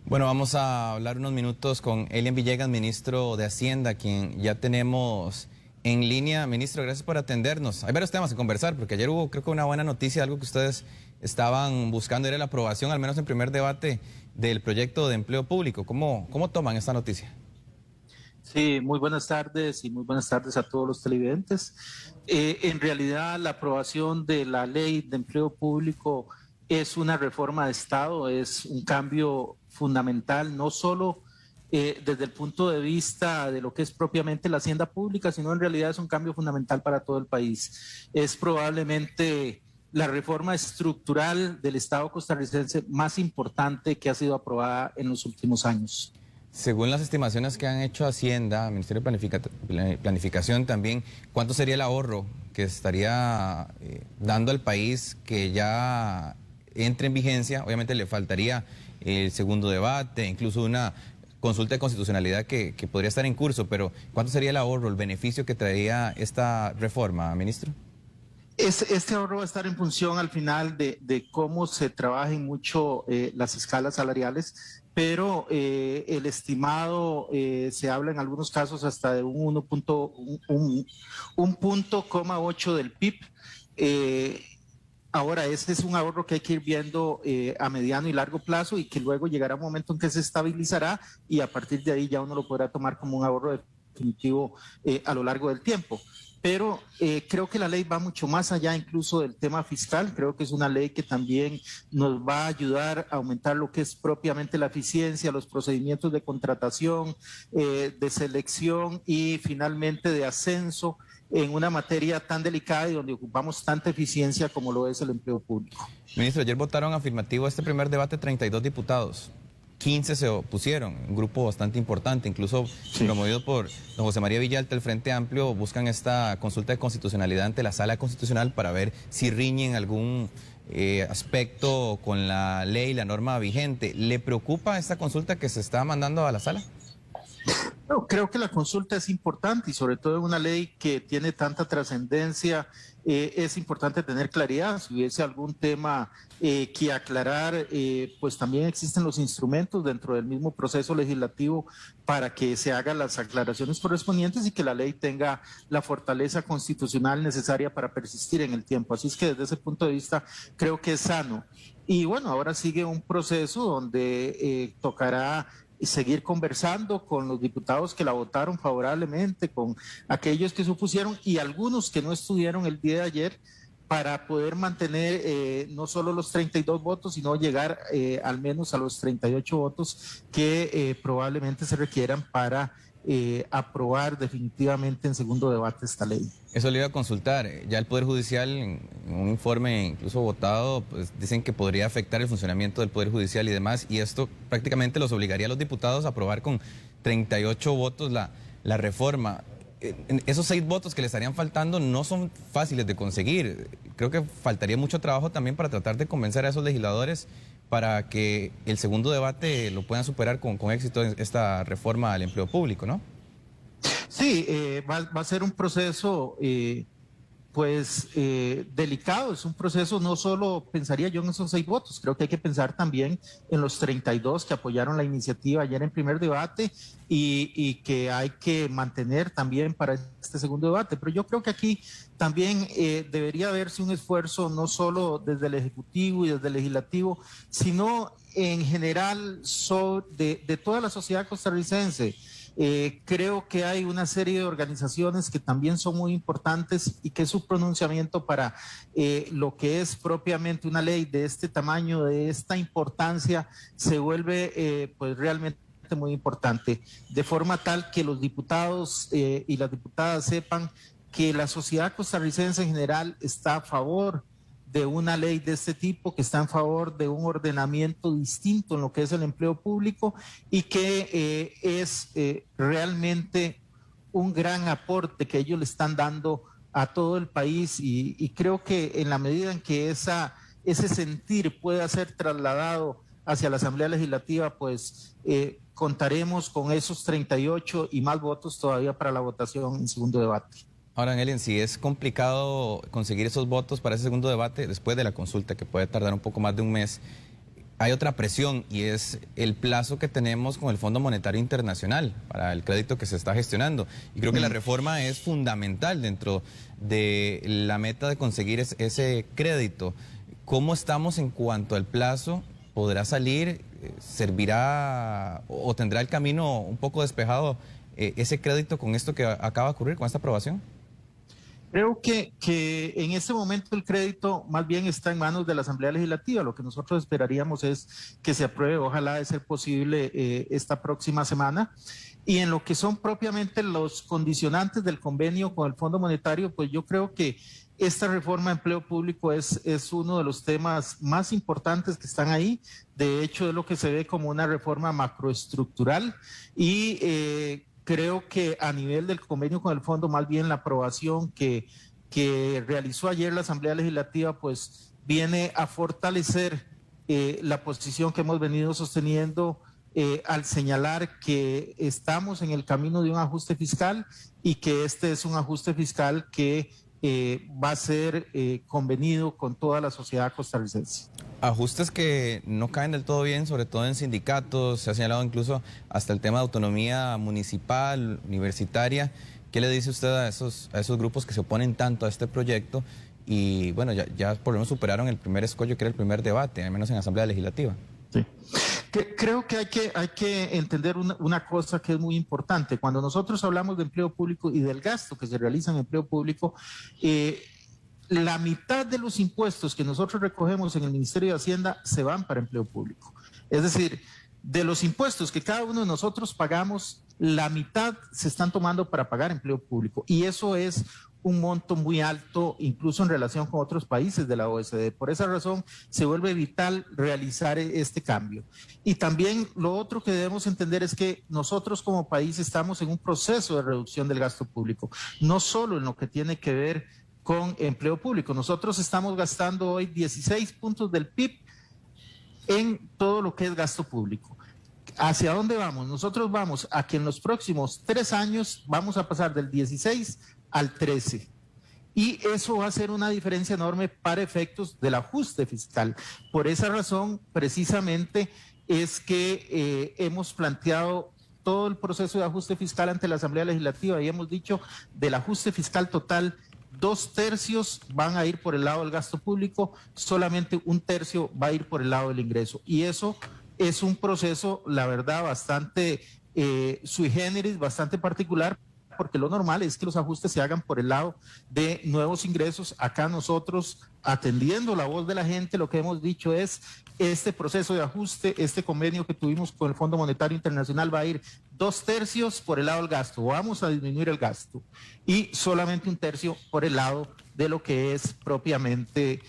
Bueno, vamos a hablar unos minutos con Elian Villegas, ministro de Hacienda, quien ya tenemos en línea. Ministro, gracias por atendernos. Hay varios temas que conversar, porque ayer hubo, creo que una buena noticia, algo que ustedes estaban buscando, era la aprobación, al menos en primer debate, del proyecto de empleo público. ¿Cómo toman esta noticia? Sí, muy buenas tardes y muy buenas tardes a todos los televidentes. En realidad, la aprobación de la ley de empleo público es una reforma de Estado, es un cambio fundamental, no solo desde el punto de vista de lo que es propiamente la hacienda pública, sino en realidad es un cambio fundamental para todo el país. Es probablemente la reforma estructural del Estado costarricense más importante que ha sido aprobada en los últimos años. Según las estimaciones que han hecho Hacienda, Ministerio de Planificación también, ¿cuánto sería el ahorro que estaría dando al país que ya entre en vigencia? Obviamente le faltaría el segundo debate, incluso una consulta de constitucionalidad que podría estar en curso, pero ¿cuánto sería el ahorro, el beneficio que traería esta reforma, ministro? Este ahorro va a estar en función al final de cómo se trabajen mucho las escalas salariales, pero el estimado se habla en algunos casos hasta de un punto coma 8 del PIB. Ahora, este es un ahorro que hay que ir viendo a mediano y largo plazo y que luego llegará un momento en que se estabilizará y a partir de ahí ya uno lo podrá tomar como un ahorro definitivo a lo largo del tiempo. Pero creo que la ley va mucho más allá incluso del tema fiscal. Creo que es una ley que también nos va a ayudar a aumentar lo que es propiamente la eficiencia, los procedimientos de contratación, de selección y finalmente de ascenso en una materia tan delicada y donde ocupamos tanta eficiencia como lo es el empleo público. Ministro, ayer votaron afirmativo a este primer debate 32 diputados. 15 se opusieron, un grupo bastante importante, incluso promovido por don José María Villalta, el Frente Amplio, buscan esta consulta de constitucionalidad ante la Sala Constitucional para ver si riñen algún aspecto con la ley, la norma vigente. ¿Le preocupa esta consulta que se está mandando a la Sala? No, creo que la consulta es importante y sobre todo en una ley que tiene tanta trascendencia, es importante tener claridad. Si hubiese algún tema que aclarar, pues también existen los instrumentos dentro del mismo proceso legislativo para que se hagan las aclaraciones correspondientes y que la ley tenga la fortaleza constitucional necesaria para persistir en el tiempo. Así es que desde ese punto de vista creo que es sano. Y bueno, ahora sigue un proceso donde tocará seguir conversando con los diputados que la votaron favorablemente, con aquellos que se opusieron y algunos que no estuvieron el día de ayer para poder mantener no solo los 32 votos, sino llegar al menos a los 38 votos que probablemente se requieran para aprobar definitivamente en segundo debate esta ley. Eso le iba a consultar. Ya el Poder Judicial, en un informe incluso votado, pues dicen que podría afectar el funcionamiento del Poder Judicial y demás, y esto prácticamente los obligaría a los diputados a aprobar con 38 votos la reforma. Esos 6 votos que le estarían faltando no son fáciles de conseguir. Creo que faltaría mucho trabajo también para tratar de convencer a esos legisladores para que el segundo debate lo puedan superar con éxito esta reforma al empleo público, ¿no? Sí, va a ser un proceso delicado, es un proceso, no solo pensaría yo en esos 6 votos, creo que hay que pensar también en los 32 que apoyaron la iniciativa ayer en primer debate y que hay que mantener también para este segundo debate. Pero yo creo que aquí también debería haberse un esfuerzo no solo desde el Ejecutivo y desde el Legislativo, sino en general de toda la sociedad costarricense. Creo que hay una serie de organizaciones que también son muy importantes y que su pronunciamiento para lo que es propiamente una ley de este tamaño, de esta importancia, se vuelve pues realmente muy importante, de forma tal que los diputados y las diputadas sepan que la sociedad costarricense en general está a favor de una ley de este tipo, que está en favor de un ordenamiento distinto en lo que es el empleo público y que es realmente un gran aporte que ellos le están dando a todo el país y creo que en la medida en que ese sentir pueda ser trasladado hacia la Asamblea Legislativa, pues contaremos con esos 38 y más votos todavía para la votación en segundo debate. Ahora, Elian, si es complicado conseguir esos votos para ese segundo debate, después de la consulta, que puede tardar un poco más de un mes, hay otra presión y es el plazo que tenemos con el Fondo Monetario Internacional para el crédito que se está gestionando. Y creo que la reforma es fundamental dentro de la meta de conseguir ese crédito. ¿Cómo estamos en cuanto al plazo? ¿Podrá salir? ¿Servirá o tendrá el camino un poco despejado ese crédito con esto que acaba de ocurrir, con esta aprobación? Creo que en este momento el crédito más bien está en manos de la Asamblea Legislativa. Lo que nosotros esperaríamos es que se apruebe, ojalá de ser posible, esta próxima semana. Y en lo que son propiamente los condicionantes del convenio con el Fondo Monetario, pues yo creo que esta reforma de empleo público es uno de los temas más importantes que están ahí. De hecho, es lo que se ve como una reforma macroestructural y creo que a nivel del convenio con el fondo, más bien la aprobación que realizó ayer la Asamblea Legislativa, pues viene a fortalecer la posición que hemos venido sosteniendo al señalar que estamos en el camino de un ajuste fiscal y que este es un ajuste fiscal que va a ser convenido con toda la sociedad costarricense. Ajustes que no caen del todo bien, sobre todo en sindicatos, se ha señalado incluso hasta el tema de autonomía municipal, universitaria. ¿Qué le dice usted a esos grupos que se oponen tanto a este proyecto? Y bueno, ya por lo menos superaron el primer escollo, que era el primer debate, al menos en Asamblea Legislativa. Sí. Creo que hay que entender una cosa que es muy importante. Cuando nosotros hablamos de empleo público y del gasto que se realiza en empleo público, la mitad de los impuestos que nosotros recogemos en el Ministerio de Hacienda se van para empleo público. Es decir, de los impuestos que cada uno de nosotros pagamos, la mitad se están tomando para pagar empleo público. Y eso es un monto muy alto, incluso en relación con otros países de la OECD. Por esa razón, se vuelve vital realizar este cambio. Y también lo otro que debemos entender es que nosotros como país estamos en un proceso de reducción del gasto público, no solo en lo que tiene que ver con empleo público. Nosotros estamos gastando hoy 16 puntos del PIB en todo lo que es gasto público. ¿Hacia dónde vamos? Nosotros vamos a que en los próximos 3 años vamos a pasar del 16 al 13. Y eso va a ser una diferencia enorme para efectos del ajuste fiscal. Por esa razón, precisamente, es que hemos planteado todo el proceso de ajuste fiscal ante la Asamblea Legislativa y hemos dicho del ajuste fiscal total, 2/3 van a ir por el lado del gasto público, solamente 1/3 va a ir por el lado del ingreso. Y eso es un proceso, la verdad, bastante sui generis, bastante particular, porque lo normal es que los ajustes se hagan por el lado de nuevos ingresos. Acá nosotros, atendiendo la voz de la gente, lo que hemos dicho es este proceso de ajuste, este convenio que tuvimos con el Fondo Monetario Internacional va a ir 2/3 por el lado del gasto, vamos a disminuir el gasto, y solamente 1/3 por el lado de lo que es propiamente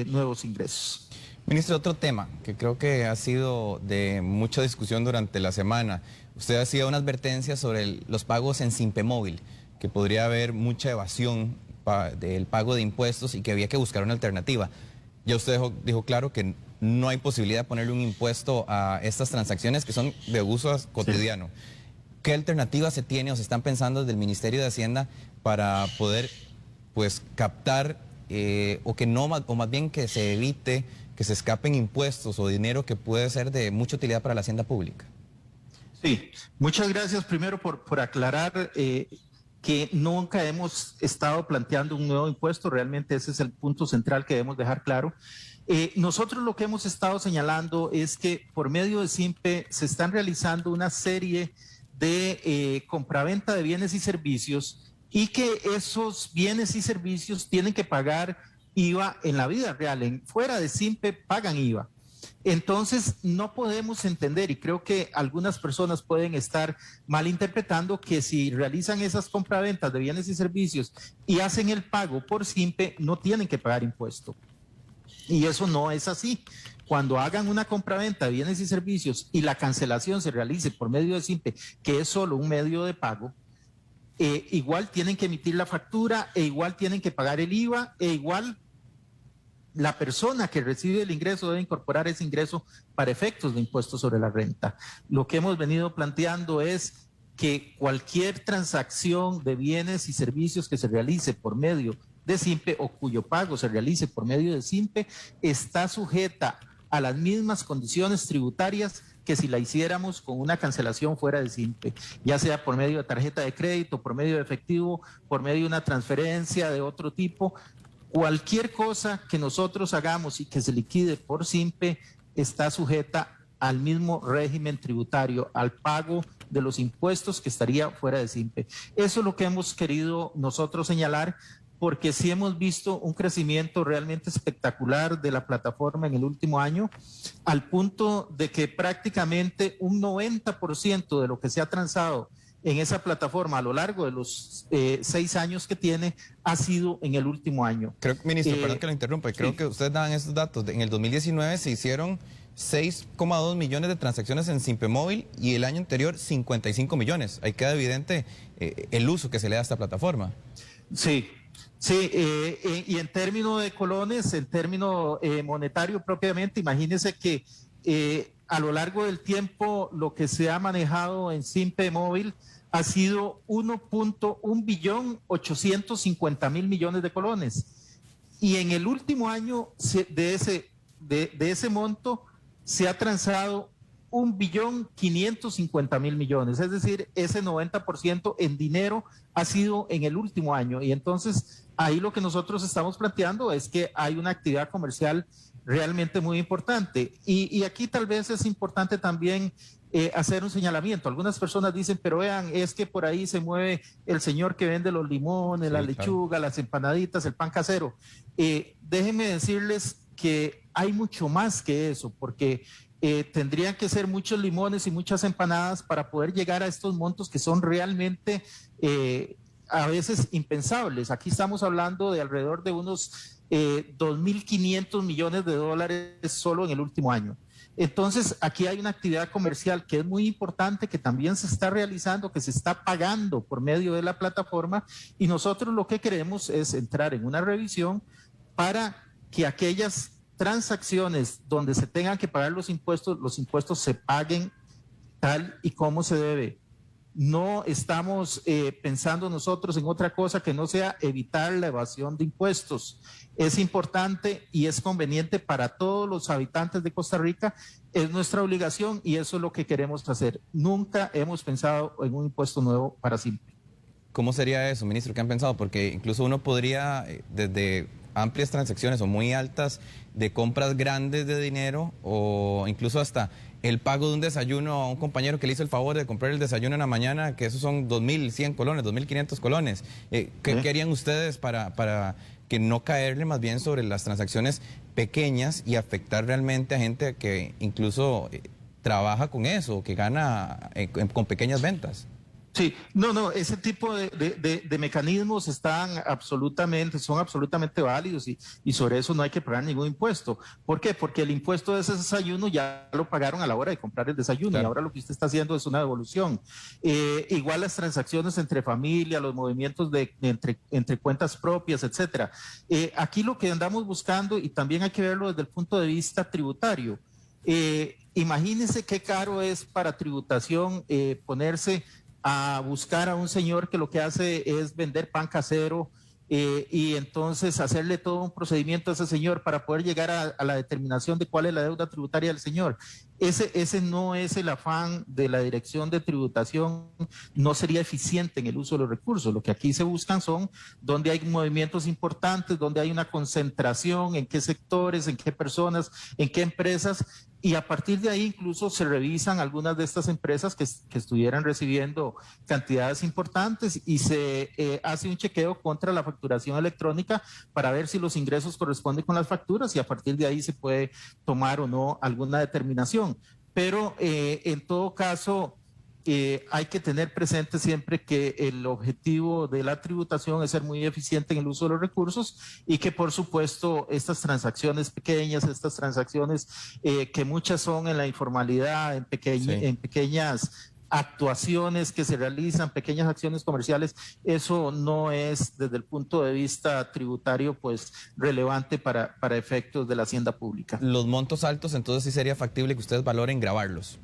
nuevos ingresos. Ministro, otro tema que creo que ha sido de mucha discusión durante la semana. Usted hacía una advertencia sobre los pagos en Simpe Móvil, que podría haber mucha evasión del pago de impuestos y que había que buscar una alternativa. Ya usted dijo claro que no hay posibilidad de ponerle un impuesto a estas transacciones que son de uso cotidiano. Sí. ¿Qué alternativa se tiene o se están pensando desde el Ministerio de Hacienda para poder pues captar o más bien que se evite que se escapen impuestos o dinero que puede ser de mucha utilidad para la hacienda pública? Sí, muchas gracias primero por aclarar que nunca hemos estado planteando un nuevo impuesto, realmente ese es el punto central que debemos dejar claro. Nosotros lo que hemos estado señalando es que por medio de Simpe se están realizando una serie de compraventa de bienes y servicios y que esos bienes y servicios tienen que pagar IVA en la vida real, fuera de Simpe pagan IVA. Entonces, no podemos entender, y creo que algunas personas pueden estar malinterpretando, que si realizan esas compraventas de bienes y servicios y hacen el pago por Simpe, no tienen que pagar impuesto. Y eso no es así. Cuando hagan una compraventa de bienes y servicios y la cancelación se realice por medio de Simpe, que es solo un medio de pago, igual tienen que emitir la factura, e igual tienen que pagar el IVA, e igual la persona que recibe el ingreso debe incorporar ese ingreso para efectos de impuestos sobre la renta. Lo que hemos venido planteando es que cualquier transacción de bienes y servicios que se realice por medio de Simpe o cuyo pago se realice por medio de Simpe está sujeta a las mismas condiciones tributarias que si la hiciéramos con una cancelación fuera de SIMPE, ya sea por medio de tarjeta de crédito, por medio de efectivo, por medio de una transferencia de otro tipo. Cualquier cosa que nosotros hagamos y que se liquide por SIMPE está sujeta al mismo régimen tributario, al pago de los impuestos que estaría fuera de SIMPE. Eso es lo que hemos querido nosotros señalar, porque sí hemos visto un crecimiento realmente espectacular de la plataforma en el último año, al punto de que prácticamente un 90% de lo que se ha transado en esa plataforma a lo largo de los 6 años que tiene ha sido en el último año. Creo, ministro, perdón que lo interrumpa, creo que ustedes daban estos datos. En el 2019 se hicieron 6,2 millones de transacciones en SIMPE Móvil y el año anterior 55 millones. Ahí queda evidente el uso que se le da a esta plataforma. Sí. Sí, y en términos de colones, en términos monetario propiamente, imagínense que a lo largo del tiempo lo que se ha manejado en SIMPE Móvil ha sido 1.1 billón 850 mil millones de colones. Y en el último año de ese monto se ha transado 1 billón 550 mil millones, es decir, ese 90% en dinero ha sido en el último año. Y entonces ahí lo que nosotros estamos planteando es que hay una actividad comercial realmente muy importante. Y aquí tal vez es importante también hacer un señalamiento. Algunas personas dicen, pero vean, es que por ahí se mueve el señor que vende los limones, sí, la lechuga, claro, las empanaditas, el pan casero. Déjenme decirles que hay mucho más que eso, porque tendrían que ser muchos limones y muchas empanadas para poder llegar a estos montos que son realmente a veces impensables. Aquí estamos hablando de alrededor de unos 2.500 millones de dólares solo en el último año. Entonces, aquí hay una actividad comercial que es muy importante, que también se está realizando, que se está pagando por medio de la plataforma, y nosotros lo que queremos es entrar en una revisión para que aquellas transacciones donde se tengan que pagar los impuestos se paguen tal y como se debe. No estamos pensando nosotros en otra cosa que no sea evitar la evasión de impuestos. Es importante y es conveniente para todos los habitantes de Costa Rica, es nuestra obligación y eso es lo que queremos hacer. Nunca hemos pensado en un impuesto nuevo para SIMPE. ¿Cómo sería eso, ministro? ¿Qué han pensado? Porque incluso uno podría, desde amplias transacciones o muy altas de compras grandes de dinero o incluso hasta el pago de un desayuno a un compañero que le hizo el favor de comprar el desayuno en la mañana, que esos son 2.100 colones, 2.500 colones. ¿Qué harían ustedes para que no caerle más bien sobre las transacciones pequeñas y afectar realmente a gente que incluso trabaja con eso, que gana con pequeñas ventas? Sí, no, ese tipo de mecanismos son absolutamente válidos y sobre eso no hay que pagar ningún impuesto. ¿Por qué? Porque el impuesto de ese desayuno ya lo pagaron a la hora de comprar el desayuno, claro, y ahora lo que usted está haciendo es una devolución. Igual las transacciones entre familia, los movimientos entre cuentas propias, etcétera. Aquí lo que andamos buscando, y también hay que verlo desde el punto de vista tributario, imagínense qué caro es para tributación ponerse a buscar a un señor que lo que hace es vender pan casero y entonces hacerle todo un procedimiento a ese señor para poder llegar a la determinación de cuál es la deuda tributaria del señor. Ese no es el afán de la Dirección de Tributación, no sería eficiente en el uso de los recursos. Lo que aquí se buscan son donde hay movimientos importantes, donde hay una concentración, en qué sectores, en qué personas, en qué empresas, y a partir de ahí incluso se revisan algunas de estas empresas que estuvieran recibiendo cantidades importantes y se hace un chequeo contra la facturación electrónica para ver si los ingresos corresponden con las facturas y a partir de ahí se puede tomar o no alguna determinación. Pero en todo caso hay que tener presente siempre que el objetivo de la tributación es ser muy eficiente en el uso de los recursos y que por supuesto estas transacciones pequeñas, estas transacciones que muchas son en la informalidad, en pequeñas actuaciones que se realizan, pequeñas acciones comerciales, eso no es desde el punto de vista tributario pues relevante para efectos de la hacienda pública. Los montos altos, entonces sí sería factible que ustedes valoren grabarlos.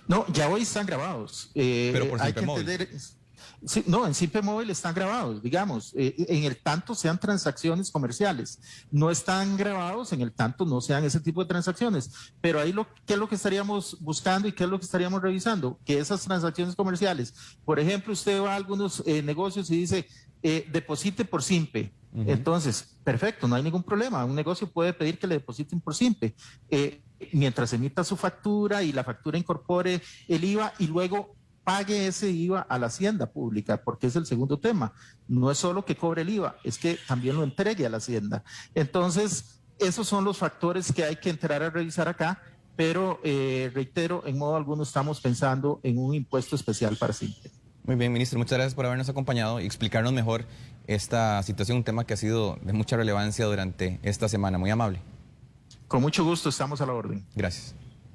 No, ya hoy están grabados. Pero por SIMPE Móvil. Sí, no, en Simpe Móvil están grabados, digamos, en el tanto sean transacciones comerciales, no están grabados en el tanto no sean ese tipo de transacciones, pero ahí ¿qué es lo que estaríamos buscando y qué es lo que estaríamos revisando? Que esas transacciones comerciales, por ejemplo, usted va a algunos negocios y dice, deposite por Simpe. Entonces, perfecto, no hay ningún problema. Un negocio puede pedir que le depositen por Simpe, mientras emita su factura y la factura incorpore el IVA y luego pague ese IVA a la hacienda pública, porque es el segundo tema. No es solo que cobre el IVA, es que también lo entregue a la hacienda. Entonces, esos son los factores que hay que entrar a revisar acá, pero reitero, en modo alguno estamos pensando en un impuesto especial para Simpe. Muy bien, ministro, muchas gracias por habernos acompañado y explicarnos mejor esta situación, un tema que ha sido de mucha relevancia durante esta semana. Muy amable. Con mucho gusto, estamos a la orden. Gracias.